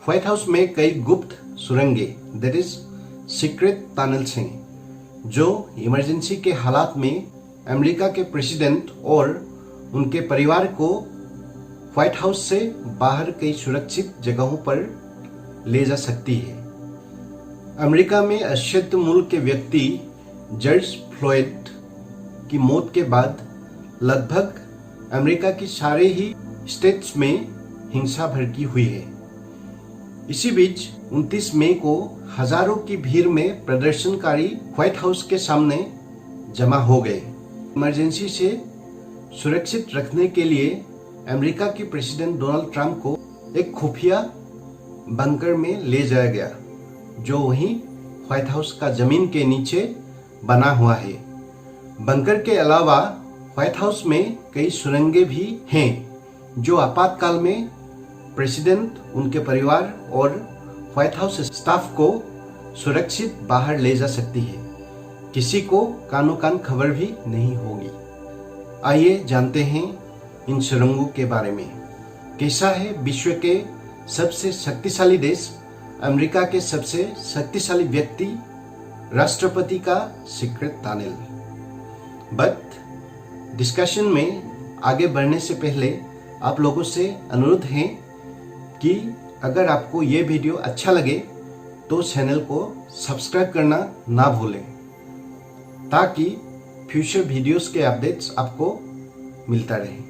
White house में कई गुप्त सुरंगें दैट इज सीक्रेट टनल्स हैं जो इमरजेंसी के हालात में अमेरिका के प्रेसिडेंट और उनके परिवार को व्हाइट हाउस से बाहर कई सुरक्षित जगहों पर ले जा सकती है। अमेरिका में अश्वेत मूल के व्यक्ति जॉर्ज फ्लॉयड की मौत के बाद लगभग अमेरिका की सारे ही स्टेट्स में हिंसा भड़की हुई है। इसी बीच 29 मई को हजारों की भीड़ में प्रदर्शनकारी व्हाइट हाउस के सामने जमा हो गए। इमरजेंसी से सुरक्षित रखने के लिए अमेरिका के प्रेसिडेंट डोनाल्ड ट्रंप को एक खुफिया बंकर में ले जाया गया जो वहीं व्हाइट हाउस का जमीन के नीचे बना हुआ है। बंकर के अलावा व्हाइट हाउस में कई सुरंगें भी हैं जो आपातकाल में प्रेसिडेंट, उनके परिवार और व्हाइट हाउस स्टाफ को सुरक्षित बाहर ले जा सकती है। किसी को कानो कान खबर भी नहीं होगी। आइए जानते हैं इन सुरंगों के बारे में। कैसा है विश्व के सबसे शक्तिशाली देश अमेरिका के सबसे शक्तिशाली व्यक्ति राष्ट्रपति का सीक्रेट टनल। बट डिस्कशन में आगे बढ़ने से पहले आप लोगों से अनुरोध है कि अगर आपको ये वीडियो अच्छा लगे तो चैनल को सब्सक्राइब करना ना भूलें ताकि फ्यूचर वीडियोस के अपडेट्स आपको मिलता रहे।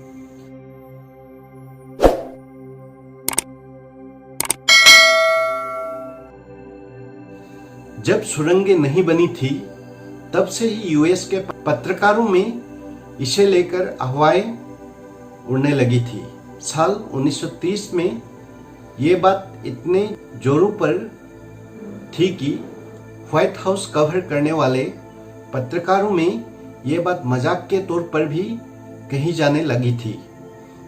जब सुरंगें नहीं बनी थी तब से ही यूएस के पत्रकारों में इसे लेकर अफवाहें उड़ने लगी थी। साल 1930 में ये बात इतने जोरों पर थी कि व्हाइट हाउस कवर करने वाले पत्रकारों में ये बात मजाक के तौर पर भी कही जाने लगी थी।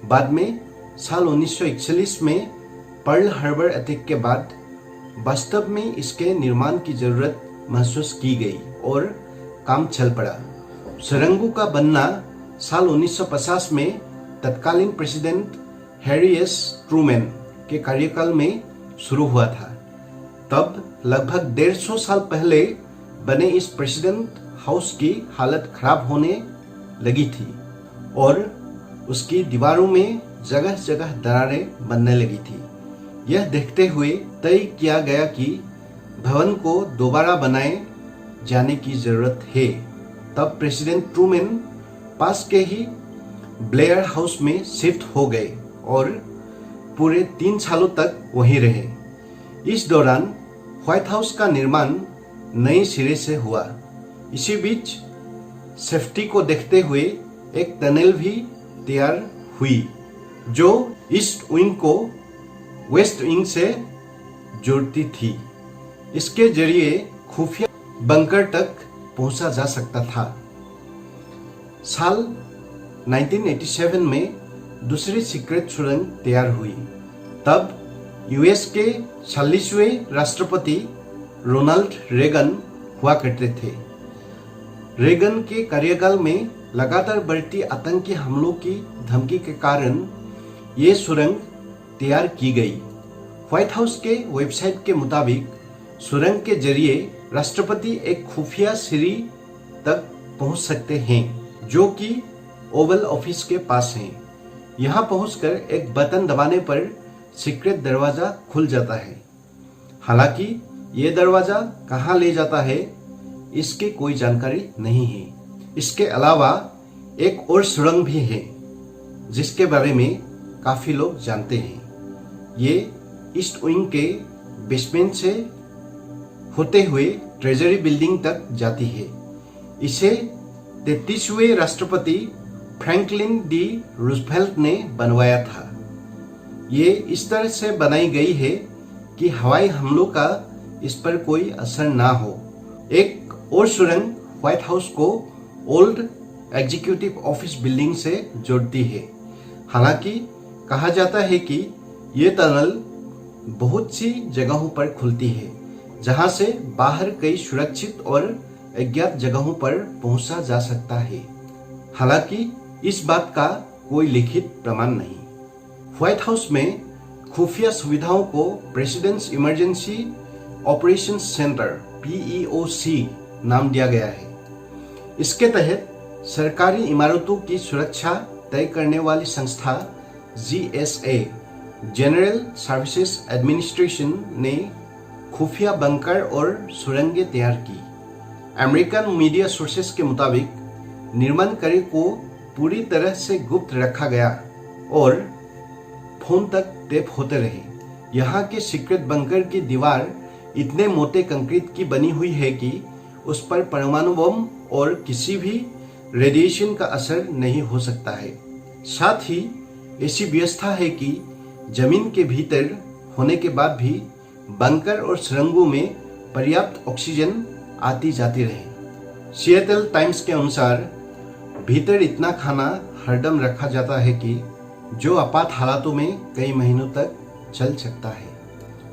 बाद में साल 1941 में पर्ल हार्बर अटैक के बाद वास्तव में इसके निर्माण की जरूरत महसूस की गई और काम चल पड़ा। सुरंगों का बनना साल 1950 में तत्कालीन प्रेसिडेंट हैरी एस ट्रूमैन के कार्यकाल में शुरू हुआ था। तब लगभग 150 साल पहले बने इस प्रेसिडेंट हाउस की हालत खराब होने लगी थी और उसकी दीवारों में जगह जगह दरारें बनने लगी थी। यह देखते हुए तय किया गया कि भवन को दोबारा बनाए जाने की जरूरत है। तब प्रेसिडेंट ट्रूमैन पास के ही ब्लेयर हाउस में शिफ्ट हो गए और पूरे 3 सालों तक वहीं रहे। इस दौरान व्हाइट हाउस का निर्माण नए सिरे से हुआ। इसी बीच सेफ्टी को देखते हुए एक टनल भी तैयार हुई जो ईस्ट विंग को वेस्ट विंग से जोड़ती थी। इसके जरिए खुफिया बंकर तक पहुंचा जा सकता था। साल 1987 में दूसरी सीक्रेट सुरंग तैयार हुई। तब यूएस के 40वें राष्ट्रपति रोनाल्ड रेगन हुआ करते थे। रेगन के कार्यकाल में लगातार बढ़ती आतंकी हमलों की धमकी के कारण ये सुरंग तैयार की गई। व्हाइट हाउस के वेबसाइट के मुताबिक सुरंग के जरिए राष्ट्रपति एक खुफिया सीढ़ी तक पहुंच सकते हैं जो कि ओवल ऑफिस के पास है। यहां पहुंचकर एक बटन दबाने पर सीक्रेट दरवाजा खुल जाता है। हालांकि यह दरवाजा कहां ले जाता है इसकी कोई जानकारी नहीं है। इसके अलावा एक और सुरंग भी है जिसके बारे में काफी लोग जानते हैं। ये ईस्ट विंग के बेसमेंट से होते हुए ट्रेजरी बिल्डिंग तक जाती है। इसे 33वें राष्ट्रपति फ्रैंकलिन डी रूजवेल्ट ने बनवाया था। ये इस तरह से बनाई गई है कि हवाई हमलों का इस पर कोई असर ना हो। एक और सुरंग व्हाइट हाउस को ओल्ड एग्जीक्यूटिव ऑफिस बिल्डिंग से जोड़ती है। हालांकि कहा जाता है कि ये टनल बहुत सी जगहों पर खुलती है जहां से बाहर कई सुरक्षित और अज्ञात जगहों पर पहुंचा जा सकता है। हालांकि इस बात का कोई लिखित प्रमाण नहीं। व्हाइट हाउस में खुफिया सुविधाओं को president's emergency operation centre PEOC नाम दिया गया है। इसके तहत सरकारी इमारतों की सुरक्षा तय करने वाली संस्था GSA जनरल सर्विसेज एडमिनिस्ट्रेशन ने खुफिया बंकर और सुरंगें तैयार की। अमेरिकन मीडिया सोर्सेस के मुताबिक निर्माण कार्य को पूरी तरह से गुप्त रखा गया और फोन तक टेप होते रहे। यहाँ के सीक्रेट बंकर की दीवार इतने मोटे कंक्रीट की बनी हुई है कि उस पर परमाणु बम और किसी भी रेडिएशन का असर नहीं हो सकता है। साथ ही ऐसी व्यवस्था है कि जमीन के भीतर होने के बाद भी बंकर और सुरंगों में पर्याप्त ऑक्सीजन आती जाती रहे। सिएटल टाइम्स के अनुसार भीतर इतना खाना हरदम रखा जाता है कि जो आपात हालातों में कई महीनों तक चल सकता है।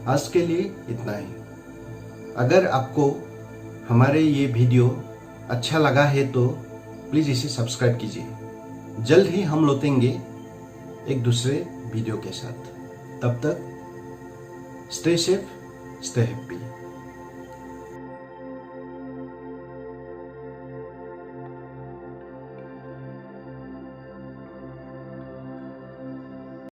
आज के लिए इतना ही। अगर आपको हमारे ये वीडियो अच्छा लगा है तो प्लीज़ इसे सब्सक्राइब कीजिए। जल्द ही हम लौटेंगे एक दूसरे वीडियो के साथ। तब तक स्टे सेफ, स्टे हैप्पी।